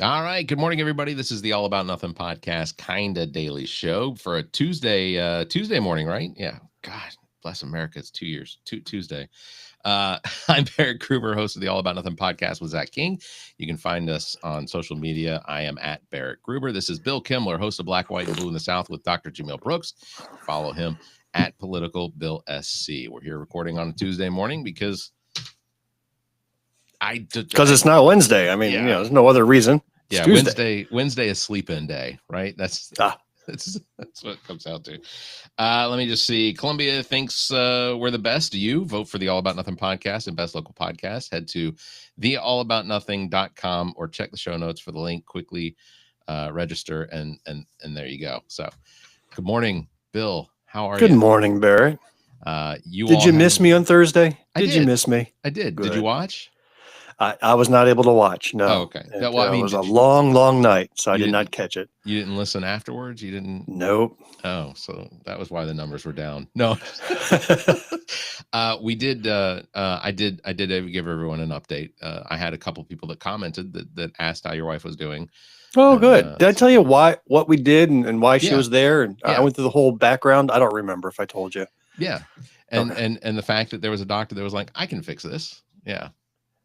All right. Good morning, everybody. This is the All About Nothing podcast, kind of daily show for a Tuesday morning, right? Yeah. God bless America. It's 2 years, Tuesday. I'm Barrett Gruber, host of the All About Nothing podcast with Zach King. You can find us on social media. I am at Barrett Gruber. This is Bill Kimmler, host of Black, White, and Blue in the South with Dr. Jamil Brooks. Follow him at Political Bill SC. We're here recording on a Tuesday morning because Because it's not Wednesday. I mean, yeah. there's no other reason. It's Tuesday. Wednesday is sleep-in day, right? That's what it comes out to. Let me just see. Columbia thinks we're the best. Do you vote for the All About Nothing podcast and best local podcast? Head to theallaboutnothing.com or check the show notes for the link. Quickly register and there you go. So, good morning, Bill. How are you? Good morning, Barrett. Did you miss me on Thursday? Did you miss me? I did. Good. Did you watch? I was not able to watch. No. Oh, okay. It was a long night, so I did not catch it. You didn't listen afterwards? You didn't? Nope. Oh, so that was why the numbers were down. No. We did. I did give everyone an update. I had a couple people that commented that asked how your wife was doing. Oh, good. Did I tell you what we did and why she was there? And I went through the whole background. I don't remember if I told you. Yeah. And the fact that there was a doctor that was like, I can fix this. Yeah.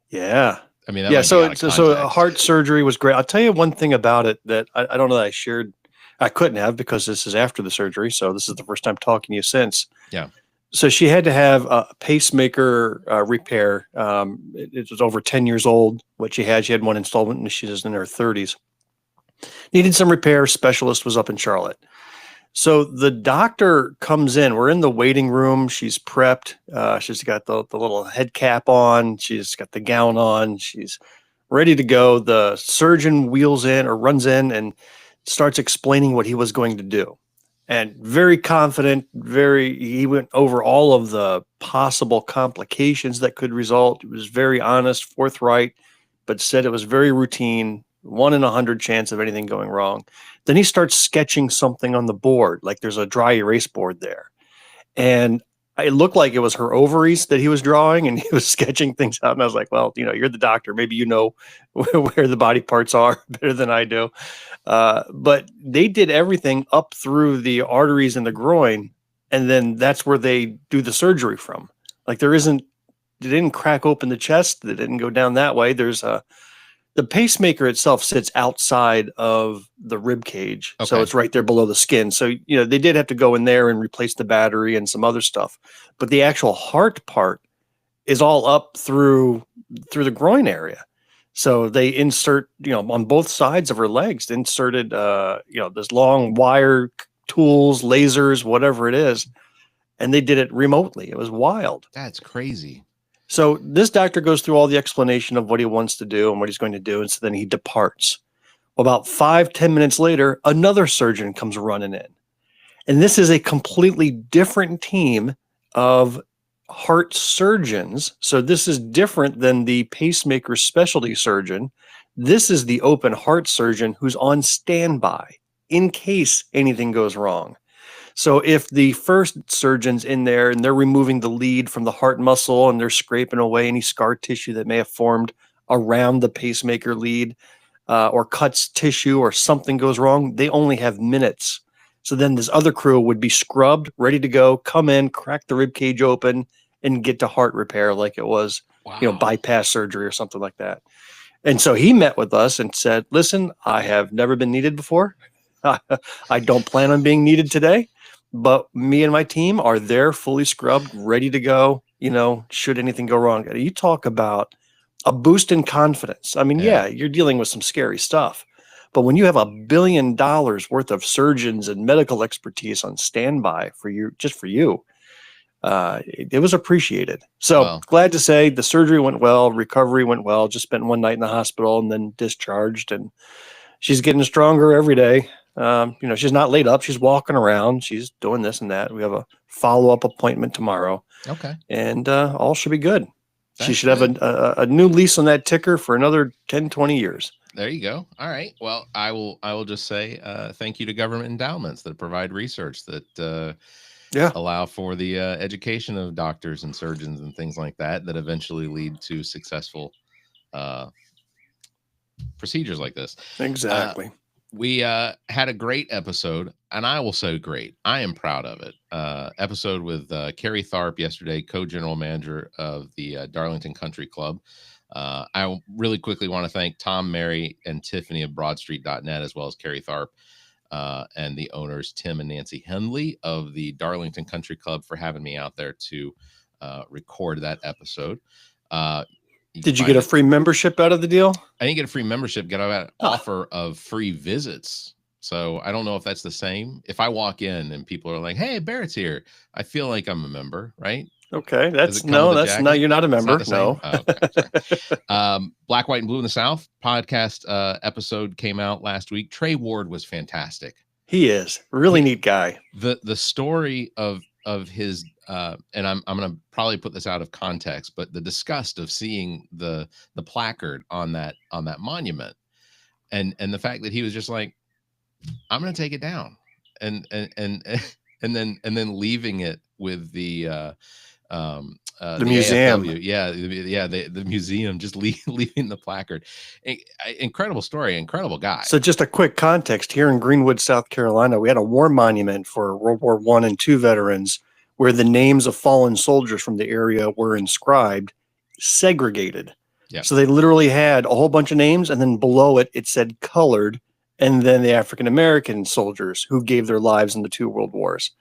Yeah. I mean, so heart surgery was great. I'll tell you one thing about it that I don't know that I shared. I couldn't have because this is after the surgery. So this is the first time talking to you since. Yeah. So she had to have a pacemaker repair. It was over 10 years old. What she had one installed when she was in her 30s. Needed some repair. Specialist was up in Charlotte. So the doctor comes in. We're in the waiting room. She's prepped. She's got the little head cap on. She's got the gown on. She's ready to go. The surgeon runs in and starts explaining what he was going to do. And very confident, he went over all of the possible complications that could result. He was very honest, forthright, but said it was very routine. 1 in 100 chance of anything going wrong. Then he starts sketching something on the board, like there's a dry erase board there. And it looked like it was her ovaries that he was drawing, and he was sketching things out. And I was like, well, you're the doctor. Maybe you know where the body parts are better than I do. But they did everything up through the arteries in the groin, and then that's where they do the surgery from. Like they didn't crack open the chest. They didn't go down that way. The pacemaker itself sits outside of the rib cage. Okay. So it's right there below the skin. So, they did have to go in there and replace the battery and some other stuff. But the actual heart part is all up through the groin area. So they insert, on both sides of her legs, inserted, this long wire tools, lasers, whatever it is. And they did it remotely. It was wild. That's crazy. So this doctor goes through all the explanation of what he wants to do and what he's going to do. And so then he departs. Well, about 5-10 minutes later, another surgeon comes running in. And this is a completely different team of heart surgeons. So this is different than the pacemaker specialty surgeon. This is the open heart surgeon who's on standby in case anything goes wrong. So if the first surgeon's in there and they're removing the lead from the heart muscle and they're scraping away any scar tissue that may have formed around the pacemaker lead or cuts tissue or something goes wrong, they only have minutes. So then this other crew would be scrubbed, ready to go, come in, crack the rib cage open and get to heart repair like it was, bypass surgery or something like that. And so he met with us and said, listen, I have never been needed before. I don't plan on being needed today. But me and my team are there fully scrubbed, ready to go, should anything go wrong. You talk about a boost in confidence. I mean, you're dealing with some scary stuff. But when you have $1 billion worth of surgeons and medical expertise on standby for you, it was appreciated. So glad to say the surgery went well, recovery went well, just spent one night in the hospital and then discharged. And she's getting stronger every day. She's not laid up. She's walking around. She's doing this and that. We have a follow-up appointment tomorrow. Okay. And all should be good. She should have a new lease on that ticker for another 10, 20 years. There you go. All right. Well, I will just say thank you to government endowments that provide research that allow for the education of doctors and surgeons and things like that eventually lead to successful procedures like this. Uh, Exactly. we had a great episode, and I will say great. I am proud of it. Episode with Carrie Tharp yesterday, co-general manager of the Darlington Country Club. I really quickly want to thank Tom, Mary, and Tiffany of BroadStreet.net, as well as Carrie Tharp and the owners, Tim and Nancy Henley of the Darlington Country Club, for having me out there to record that episode. You can Did you get find a it. free membership out of the deal? I didn't get a free membership, get an Ah, offer of free visits. So I don't know if that's the same. If I walk in and people are like, "Hey, Barrett's here," I feel like I'm a member, right? okay. Does it come with a That's no, jacket? you're not a It's not member. the same. No. Oh, okay, sorry. Black, White, and Blue in the South podcast episode came out last week. Trey Ward was fantastic. He is really He, neat guy. the story of his and I'm gonna probably put this out of context, but the disgust of seeing the placard on that monument, and the fact that he was just like, I'm gonna take it down, and and then leaving it with The the museum. AFW, yeah, the museum, just leaving the placard. Incredible story, incredible guy. So just a quick context here in Greenwood, South Carolina, we had a war monument for World War I and II veterans where the names of fallen soldiers from the area were inscribed, segregated. Yeah, So they literally had a whole bunch of names, and then below it, it said colored, and then the African American soldiers who gave their lives in the two world wars.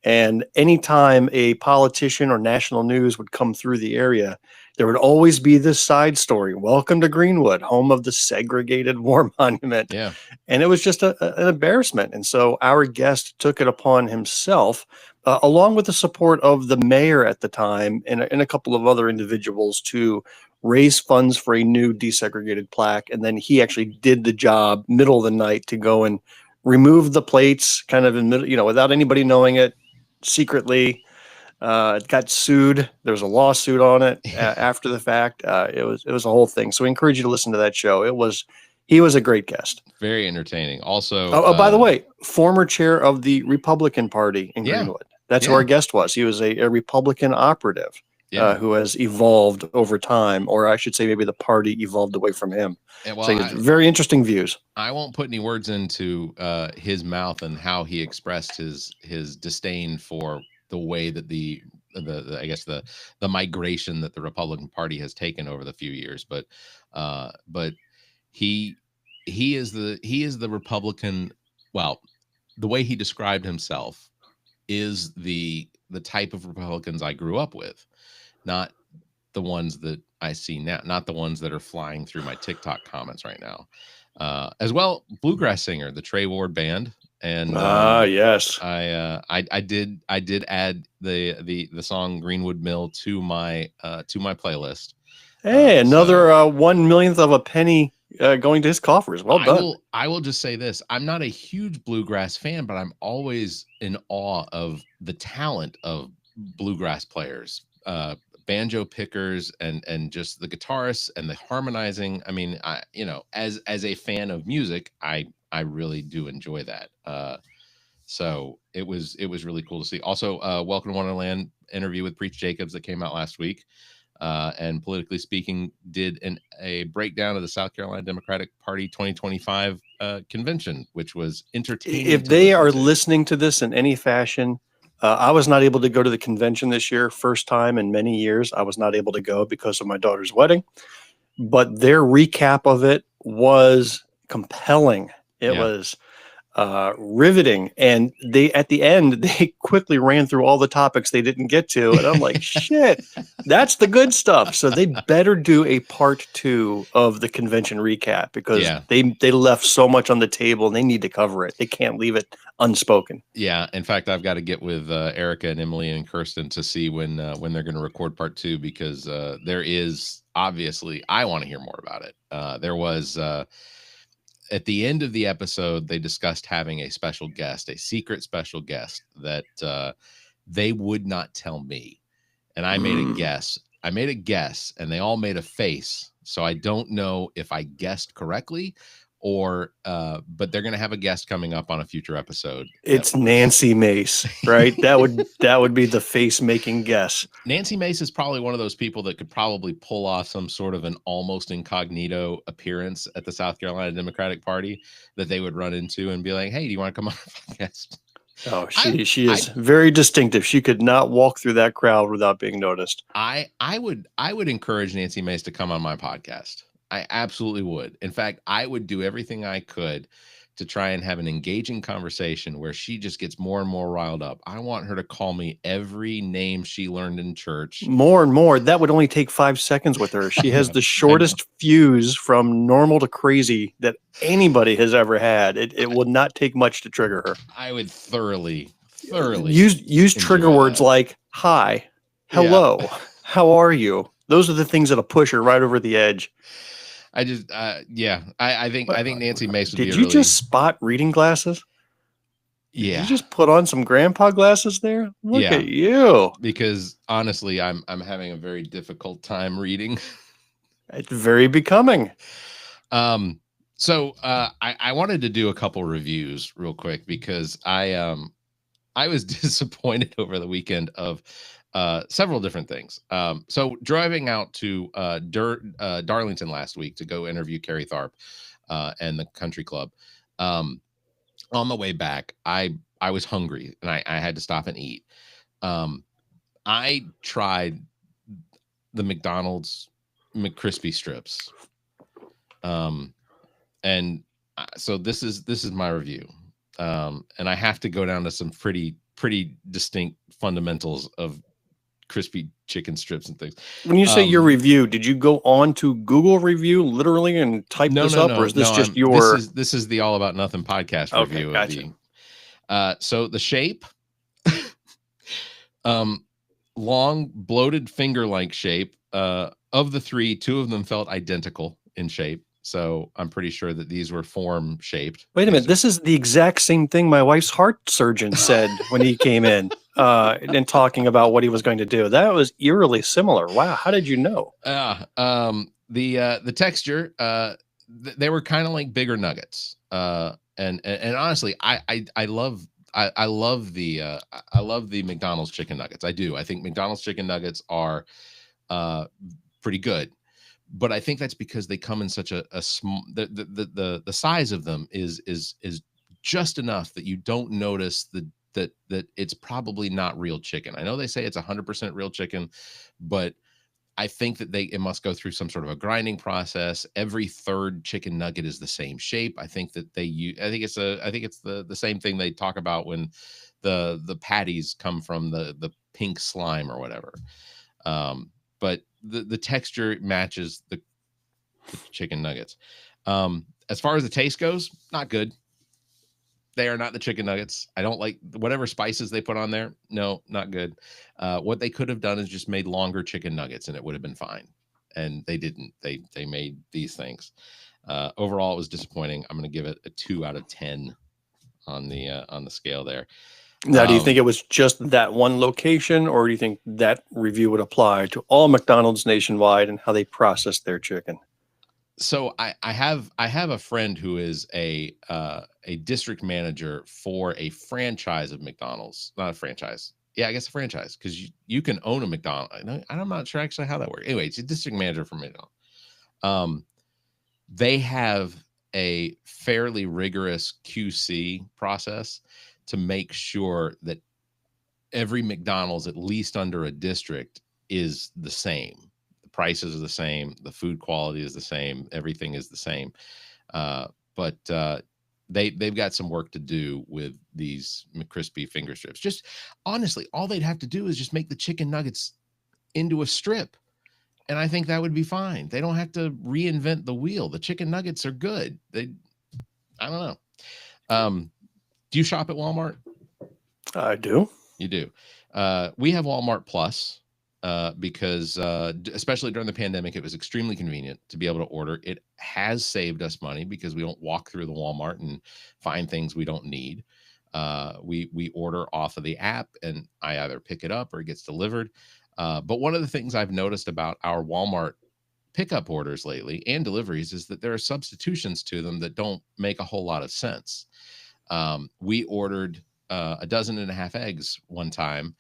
And anytime a politician or national news would come through the area, there would always be this side story. Welcome to Greenwood, home of the segregated war monument. yeah, And it was just an embarrassment. And so our guest took it upon himself, along with the support of the mayor at the time and a couple of other individuals, to raise funds for a new desegregated plaque. And then he actually did the job middle of the night to go and remove the plates kind of in middle, without anybody knowing it, secretly. It got sued. There was a lawsuit on it after the fact. It was a whole thing. So we encourage you to listen to that show. He was a great guest. very entertaining. Also, By the way, former chair of the Republican Party in yeah, Greenwood. That's who yeah, our guest was. He was a Republican operative yeah. who has evolved over time, or I should say, maybe the party evolved away from him. And, So he has very interesting views. I won't put any words into his mouth and how he expressed his disdain for the way that the I guess the migration that the Republican Party has taken over the few years, but he he is the Republican. Well, the way he described himself is the type of Republicans I grew up with, not the ones that I see now, not the ones that are flying through my TikTok comments right now. As well, bluegrass singer, the Trey Ward Band, and Yes. I did add the song Greenwood Mill to my playlist. Hey, another So 1/1,000,000th of a penny going to his coffers. Well done. I will just say this: I'm not a huge bluegrass fan, but I'm always in awe of the talent of bluegrass players. Banjo pickers and just the guitarists and the harmonizing. I mean, as a fan of music, I really do enjoy that. So it was really cool to see. Also, Welcome to Wonderland interview with Preach Jacobs that came out last week. And politically speaking, did a breakdown of the South Carolina Democratic Party 2025 convention, which was entertaining. If they are listening to this in any fashion, I was not able to go to the convention this year. First time in many years, I was not able to go because of my daughter's wedding. But their recap of it was compelling. It was riveting, and they at the end they quickly ran through all the topics they didn't get to, and I'm like, shit, that's the good stuff. So they better do a part 2 of the convention recap, because they left so much on the table and they need to cover it. They can't leave it unspoken. Yeah, in fact, I've got to get with Erica and Emily and Kirsten to see when they're going to record part 2, because there is obviously, I want to hear more about it. There was at the end of the episode, they discussed having a special guest, a secret special guest that they would not tell me. And I made a guess. I made a guess, and they all made a face. So I don't know if I guessed correctly or but they're going to have a guest coming up on a future episode that It's was Nancy Mace, right? That would be the face making guess. Nancy Mace is probably one of those people that could probably pull off some sort of an almost incognito appearance at the South Carolina Democratic Party that they would run into and be like, "Hey, do you want to come on a podcast?" Oh, I, she I, is very distinctive. She could not walk through that crowd without being noticed. I would encourage Nancy Mace to come on my podcast. I absolutely would. In fact, I would do everything I could to try and have an engaging conversation where she just gets more and more riled up. I want her to call me every name she learned in church. More and more, that would only take 5 seconds with her. She I has know. the I know. shortest fuse from normal to crazy that anybody has ever had. It will not take much to trigger her. I would thoroughly Use trigger enjoy words that. like hi, Yeah. hello, how are you? Those are the things that'll push her right over the edge. I just yeah. I think Nancy Mace would be Did a you really just spot reading glasses? Did you yeah. just put on some grandpa glasses there? Look Yeah. at you. Because honestly, I'm having a very difficult time reading. It's very becoming. So I wanted to do a couple reviews real quick because I was disappointed over the weekend of several different things. So driving out to Darlington last week to go interview Carrie Tharp and the country club. On the way back, I was hungry and I had to stop and eat. I tried the McDonald's McCrispy strips. And so this is my review. And I have to go down to some pretty distinct fundamentals of crispy chicken strips and things. When you say your review, did you go on to Google review literally and type No, this no, up, or no, is this no. just your? This is the All About Nothing podcast Okay, review of gotcha. the. So the shape, long bloated finger-like shape. Of the three, two of them felt identical in shape. So I'm pretty sure that these were form shaped. Wait a minute, this is the exact same thing my wife's heart surgeon said when he came in and talking about what he was going to do. That was eerily similar. Wow, how did you know? The texture, they were kind of like bigger nuggets. And honestly, I love I love the McDonald's chicken nuggets. I do. I think McDonald's chicken nuggets are pretty good, but I think that's because they come in such a small. The size of them is just enough that you don't notice that it's probably not real chicken. I know they say it's 100% real chicken, but I think that it must go through some sort of a grinding process. Every third chicken nugget is the same shape. I think that I think it's the same thing they talk about when the patties come from the pink slime or whatever. But the texture matches the chicken nuggets. As far as the taste goes, not good. They are not the chicken nuggets. I don't like whatever spices they put on there. No, not good. What they could have done is just made longer chicken nuggets and it would have been fine. And they didn't. They made these things. Overall, it was disappointing. I'm going to give it a 2 out of 10 on the scale there. Now, do you think it was just that one location, or do you think that review would apply to all McDonald's nationwide and how they process their chicken? So I have a friend who is a district manager for a franchise of McDonald's, not a franchise. Yeah, I guess a franchise, because you can own a McDonald's. I'm not sure actually how that works. Anyway, it's a district manager for McDonald's. They have a fairly rigorous QC process to make sure that every McDonald's, at least under a district, is the same. Prices are the same, the food quality is the same, everything is the same. But they've got some work to do with these McCrispy finger strips. Just honestly, all they'd have to do is just make the chicken nuggets into a strip, and I think that would be fine. They don't have to reinvent the wheel. The chicken nuggets are good. I don't know. Do you shop at Walmart? I do. You do. We have Walmart Plus. Because especially during the pandemic, it was extremely convenient to be able to order. It has saved us money because we don't walk through the Walmart and find things we don't need. We order off of the app, and I either pick it up or it gets delivered. But one of the things I've noticed about our Walmart pickup orders lately and deliveries is that there are substitutions to them that don't make a whole lot of sense. We ordered a dozen and a half eggs one time,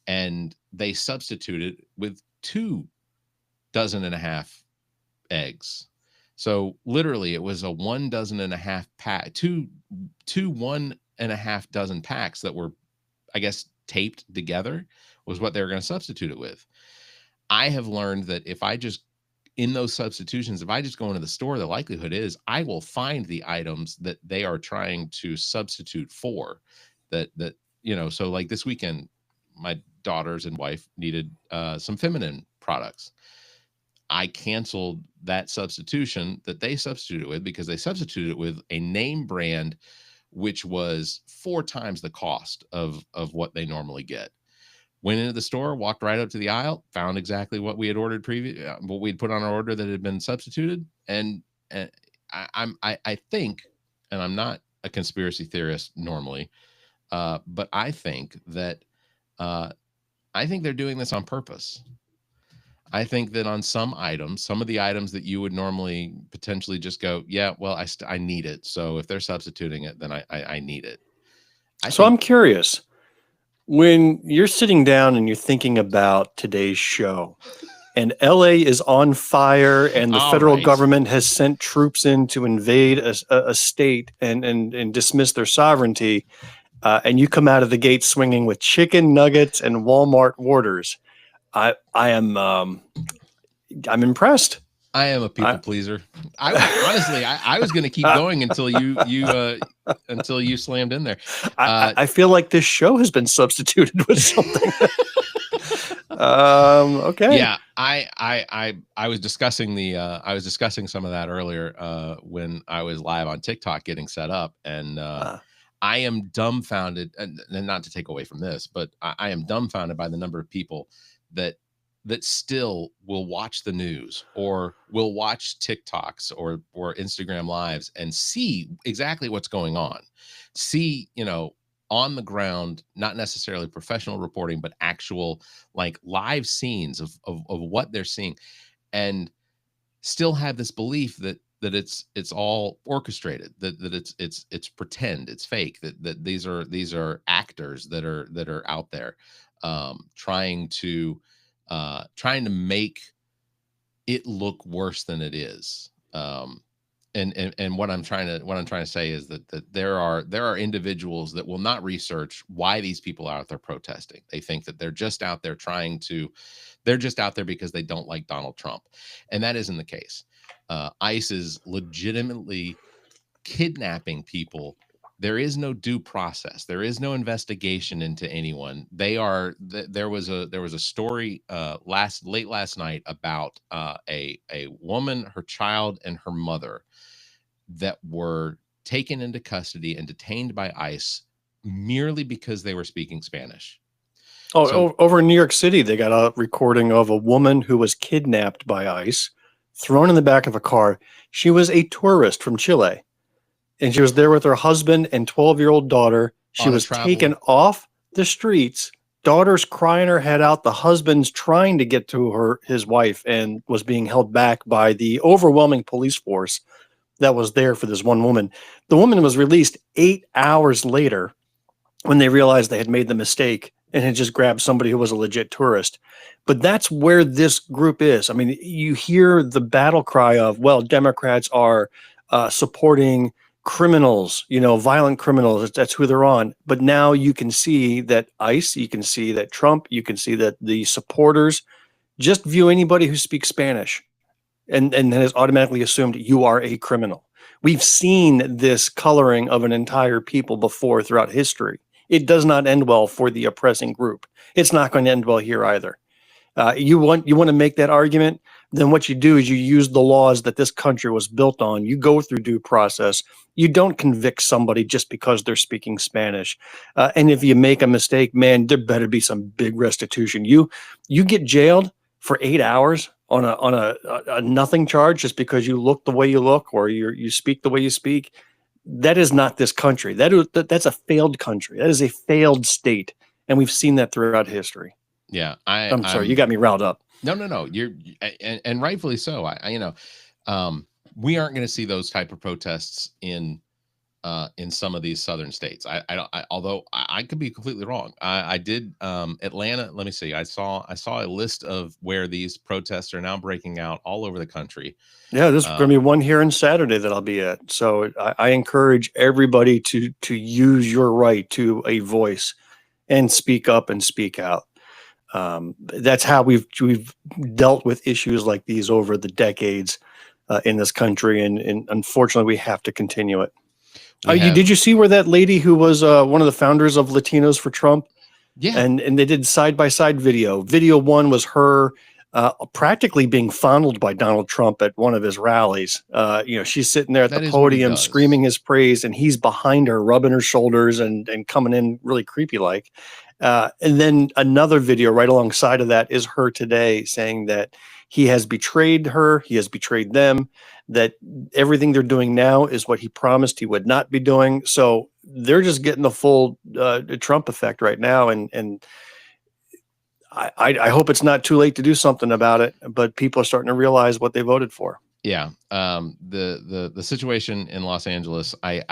and they substituted with 2 dozen and a half eggs. So literally, it was a 1 dozen and a half pack, two 1.5 dozen packs that were, I guess, taped together was what they were going to substitute it with. I have learned that if I just in those substitutions, if I just go into the store, the likelihood is I will find the items that they are trying to substitute for. So like this weekend, my daughters and wife needed some feminine products. I canceled that substitution that they substituted with because they substituted it with a name brand, which was 4 times the cost of what they normally get. Went into the store, walked right up to the aisle, found exactly what we had ordered what we'd put on our order that had been substituted. And I think, and I'm not a conspiracy theorist normally, but I think that they're doing this on purpose. I think that on some of the items that you would normally potentially just go, yeah, well, I need it. So if they're substituting it, then I need it. I'm curious, when you're sitting down and you're thinking about today's show, and LA is on fire, and the federal government has sent troops in to invade a state and dismiss their sovereignty, and you come out of the gate swinging with chicken nuggets and Walmart orders. I'm impressed. I am a people pleaser. I was going to keep going until you slammed in there. I feel like this show has been substituted with something. Okay. Yeah, I was discussing some of that earlier when I was live on TikTok getting set up, and I am dumbfounded, and not to take away from this, but I am dumbfounded by the number of people that still will watch the news or will watch TikToks or Instagram lives and see exactly what's going on. See, on the ground, not necessarily professional reporting, but actual like live scenes of what they're seeing, and still have this belief that it's all orchestrated, that it's pretend, it's fake, that these are actors that are out there trying to make it look worse than it is. And what I'm trying to say is that there are individuals that will not research why these people are out there protesting. They think that they're just out there because they don't like Donald Trump, and that isn't the case. ICE is legitimately kidnapping people. There is no due process. There is no investigation into anyone. There was a story late last night about a woman, her child, and her mother that were taken into custody and detained by ICE merely because they were speaking Spanish. Over in New York City, they got a recording of a woman who was kidnapped by ICE, thrown in the back of a car. She was a tourist from Chile, and she was there with her husband and 12-year-old daughter. She was taken off the streets. Daughter's crying her head out. The husband's trying to get to his wife and was being held back by the overwhelming police force that was there for this one woman. The woman was released 8 hours later when they realized they had made the mistake and had just grabbed somebody who was a legit tourist. But that's where this group is. I mean, you hear the battle cry of, well, Democrats are supporting criminals, violent criminals. That's who they're on. But now you can see that ICE, you can see that Trump, you can see that the supporters just view anybody who speaks Spanish and has automatically assumed you are a criminal. We've seen this coloring of an entire people before throughout history. It does not end well for the oppressing group. It's not going to end well here either. You want to make that argument, then what you do is you use the laws that this country was built on. You go through due process. You don't convict somebody just because they're speaking Spanish. And if you make a mistake, man, there better be some big restitution. You get jailed for 8 hours on a nothing charge just because you look the way you look or you speak the way you speak. That is not this country. That's a failed country. That is a failed state, and we've seen that throughout history. Yeah, I'm sorry, you got me riled up. No. And rightfully so. Um, we aren't going to see those type of protests in some of these southern states. I don't. Although I could be completely wrong. I did Atlanta. Let me see. I saw a list of where these protests are now breaking out all over the country. Yeah, there's going Uh, to be one here on Saturday that I'll be at. So I encourage everybody to use your right to a voice and speak up and speak out. That's how we've dealt with issues like these over the decades in this country, and unfortunately, we have to continue it. we have Did you see where that lady who was one of the founders of Latinos for Trump, yeah. and they did side by side video. Video one was her practically being fondled by Donald Trump at one of his rallies. She's sitting there at the That is what he podium does. screaming his praise, and he's behind her, rubbing her shoulders and coming in really creepy like. And then another video right alongside of that is her today saying that he has betrayed her, he has betrayed them, that everything they're doing now is what he promised he would not be doing. So they're just getting the full Trump effect right now, and I hope it's not too late to do something about it. But people are starting to realize what they voted for. Yeah. The situation in Los Angeles, I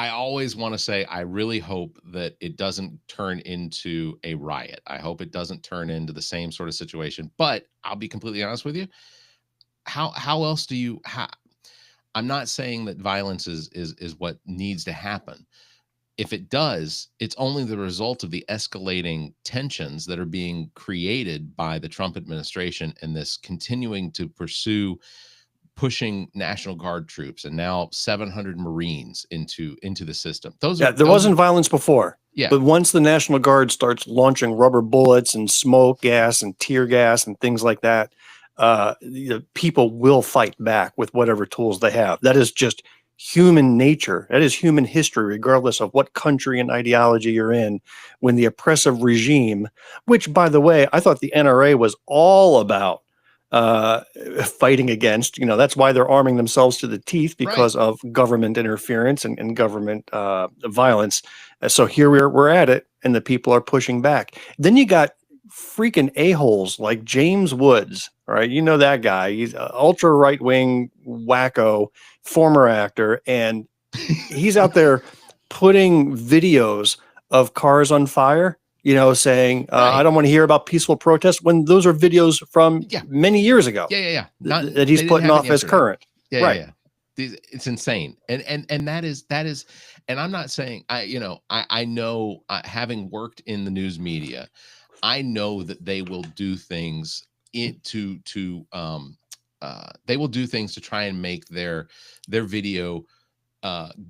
always want to say I really hope that it doesn't turn into a riot. I hope it doesn't turn into the same sort of situation. But I'll be completely honest with you. How else do you I'm not saying that violence is what needs to happen. If it does, it's only the result of the escalating tensions that are being created by the Trump administration and this continuing to pursue pushing National Guard troops and now 700 Marines into the system. Yeah, there Those are wasn't violence before, yeah, but once the National Guard starts launching rubber bullets and smoke gas and tear gas and things like that, people will fight back with whatever tools they have. That is just human nature. That is human history, regardless of what country and ideology you're in. When the oppressive regime, which, by the way, I thought the NRA was all about uh, fighting against, that's why they're arming themselves to the teeth right. because of government interference and government violence. So here we're at it, and the people are pushing back. Then you got freaking a-holes like James Woods, right? You know that guy. He's an ultra right-wing wacko, former actor, and he's out there putting videos of cars on fire, saying, I Right. don't want to hear about peaceful protests, when those are videos from Yeah. many years ago Yeah. Not that he's they didn't putting happen off as yesterday. current. Right. Yeah. It's insane. And that is and I'm not saying I know having worked in the news media, I know that they will do things to they will do things to try and make their video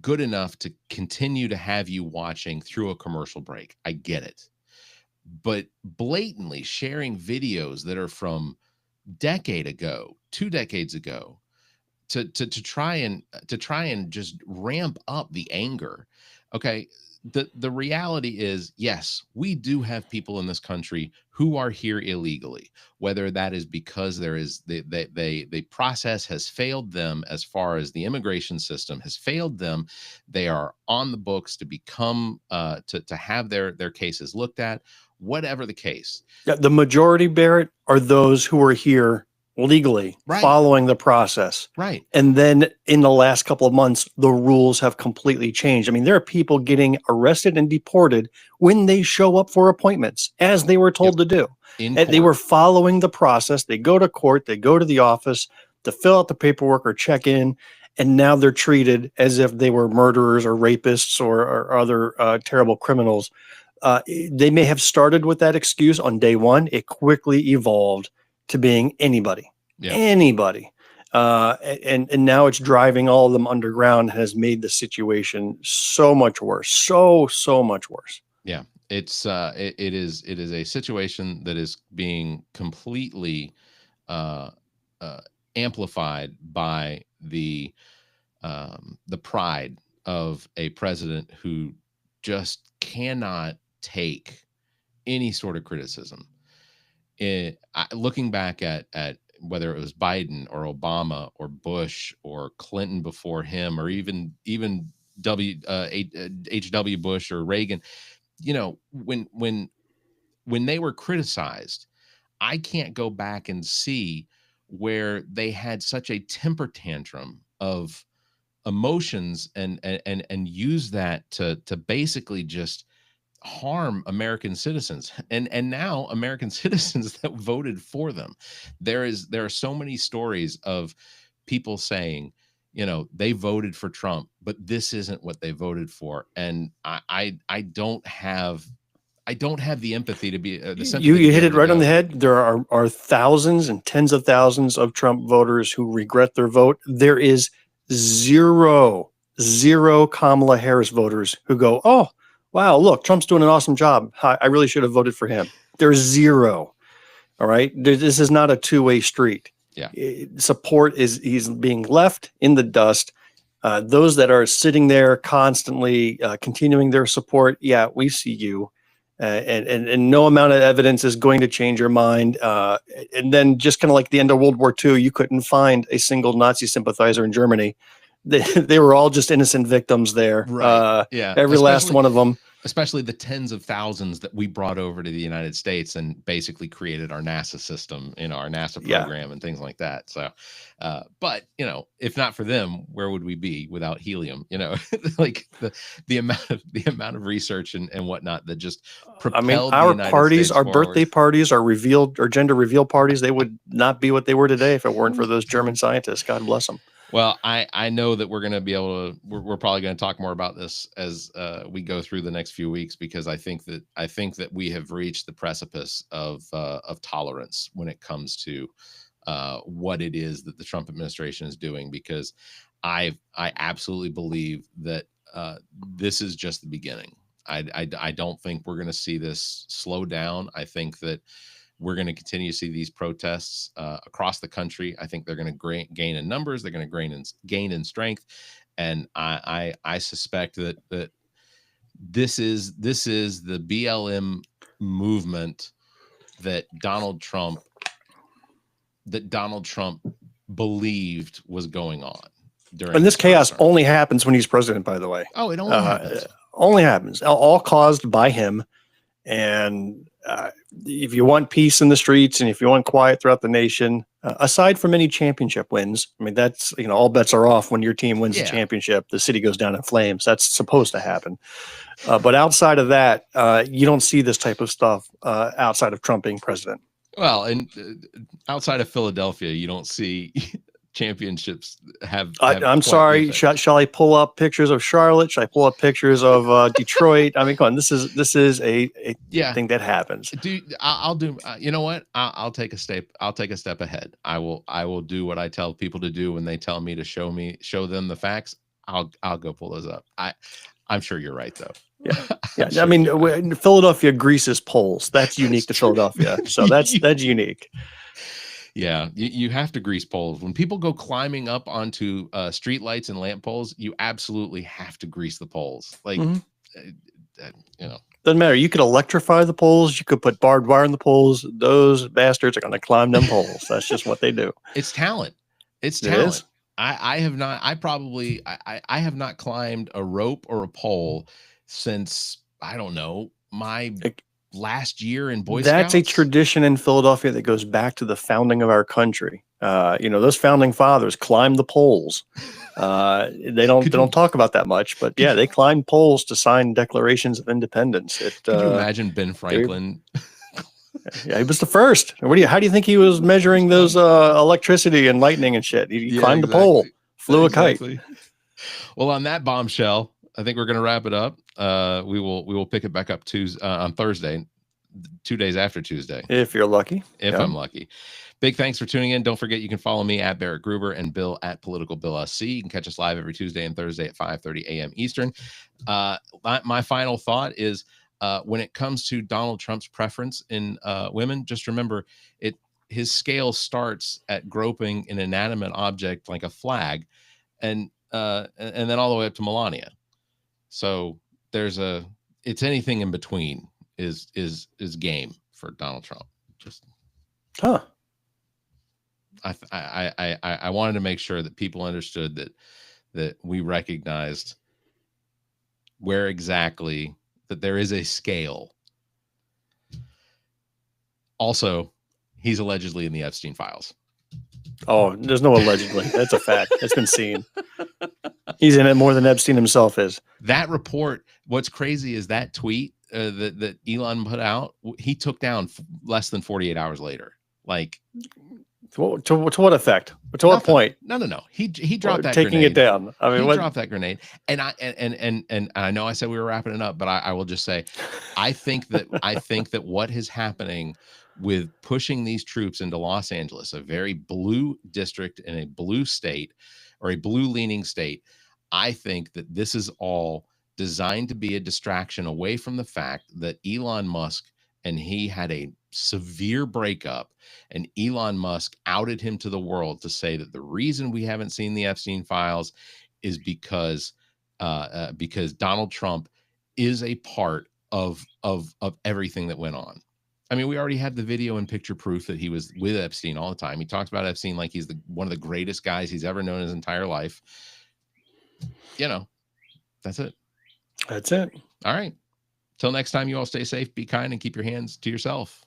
good enough to continue to have you watching through a commercial break. I get it. But blatantly sharing videos that are from decade ago, 2 decades ago, to try and just ramp up the anger. Okay, the reality is, yes, we do have people in this country who are here illegally, whether that is because there is the process has failed them, as far as the immigration system has failed them. They are on the books to become to have their cases looked at, whatever the case. Yeah, the majority, Barrett, are those who are here legally, Right, following the process. right. And then in the last couple of months, the rules have completely changed. I mean, there are people getting arrested and deported when they show up for appointments, as they were Yep. told to do. In And they court. were following the process. They go to court, they go to the office to fill out the paperwork or check in. And now they're treated as if they were murderers or rapists or other terrible criminals. They may have started with that excuse on day one. It quickly evolved to being anybody, Yeah. anybody. And now it's driving all of them underground, has made the situation so much worse, so much worse. Yeah, it is a situation that is being completely uh, uh, amplified by the pride of a president who just cannot take any sort of criticism. Looking back at whether it was Biden or Obama or Bush or Clinton before him, or even H.W. Bush or Reagan, when when they were criticized, I can't go back and see where they had such a temper tantrum of emotions and use that to basically just harm American citizens and now American citizens that voted for them. There are so many stories of people saying, they voted for Trump, but this isn't what they voted for. And I don't have the empathy to be the sympathy to You be hit able it to right on the go, head. There are thousands and tens of thousands of Trump voters who regret their vote. There is zero Kamala Harris voters who go, oh, wow, look, Trump's doing an awesome job. I really should have voted for him. There's zero. All right. This is not a two-way street. yeah. Support he's being left in the dust. Those that are sitting there constantly continuing their support, yeah, we see you. And no amount of evidence is going to change your mind. And then just kind of like the end of World War II, you couldn't find a single Nazi sympathizer in Germany. They were all just innocent victims there. Right. Yeah. Every last one of them. Especially the tens of thousands that we brought over to the United States and basically created our NASA system, our NASA program and things like that. So, but if not for them, where would we be without helium? Like the amount of research and whatnot that just propelled our the United parties, States our forward. birthday parties, our gender reveal parties, they would not be what they were today if it weren't for those German scientists. God bless them. Well, I know that we're going to be able to. We're probably going to talk more about this as we go through the next few weeks, because I think that we have reached the precipice of tolerance when it comes to what it is that the Trump administration is doing. Because I absolutely believe that this is just the beginning. I don't think we're going to see this slow down. I think that we're going to continue to see these protests across the country. I think they're going to gain in numbers. They're going to gain in strength, and I suspect that this is the BLM movement that Donald Trump believed was going on during. And this chaos only happens when he's president, by the way. Oh, it only happens. Only happens. All caused by him. And if you want peace in the streets and if you want quiet throughout the nation, aside from any championship wins, I mean, that's, all bets are off when your team wins the championship. The city goes down in flames. That's supposed to happen. But outside of that, you don't see this type of stuff outside of Trump being president. Well, and outside of Philadelphia, you don't see championships have I'm sorry. Shall I pull up pictures of Charlotte? Shall I pull up pictures of Detroit? I mean, come on. This is a thing that happens. Dude, I'll do. You know what? I'll take a step. I'll take a step ahead. I will do what I tell people to do when they tell me to show them the facts. I'll go pull those up. I'm sure you're right though. Yeah. Sure, I mean, Philadelphia greases polls. That's unique to Philadelphia. So that's unique. Yeah, you have to grease poles. When people go climbing up onto street lights and lamp poles, you absolutely have to grease the poles. Like, doesn't matter. You could electrify the poles. You could put barbed wire in the poles. Those bastards are going to climb them poles. That's just what they do. It's talent. It's talent. I have not. I have not climbed a rope or a pole since, I don't know, my last year in Boy Scouts. That's a tradition in Philadelphia that goes back to the founding of our country. Those founding fathers climbed the poles. They don't talk about that much, but yeah, they climbed poles to sign declarations of independence. Could you imagine Ben Franklin? Yeah, he was the first. How do you think he was measuring those electricity and lightning and shit? He climbed the pole, flew a kite. Well, on that bombshell, I think we're going to wrap it up. We will pick it back up on Thursday, 2 days after Tuesday. If you're lucky. I'm lucky. Big thanks for tuning in. Don't forget, you can follow me at Barrett Gruber and Bill at Political Bill SC. You can catch us live every Tuesday and Thursday at 5:30 a.m. Eastern. My final thought is, when it comes to Donald Trump's preference in women, just remember his scale starts at groping an inanimate object like a flag, and then all the way up to Melania. So it's anything in between is game for Donald Trump. Just I wanted to make sure that people understood that we recognized where exactly that there is a scale. Also, he's allegedly in the Epstein files. Oh, there's no allegedly. That's a fact. It's been seen. He's in it more than Epstein himself is. That report, what's crazy is that tweet that Elon put out, he took down less than 48 hours later. Like, to what effect? To what point? No. He dropped that taking grenade. It down. I mean, he dropped that grenade, and I know I said we were wrapping it up, but I will just say, I think that what is happening with pushing these troops into Los Angeles, a very blue district in a blue state, or a blue leaning state, I think that this is all designed to be a distraction away from the fact that Elon Musk and he had a severe breakup, and Elon Musk outed him to the world to say that the reason we haven't seen the Epstein files is because Donald Trump is a part of everything that went on. I mean, we already had the video and picture proof that he was with Epstein all the time. He talks about Epstein like he's one of the greatest guys he's ever known in his entire life. You know, that's it. That's it. All right. Till next time, you all stay safe, be kind, and keep your hands to yourself.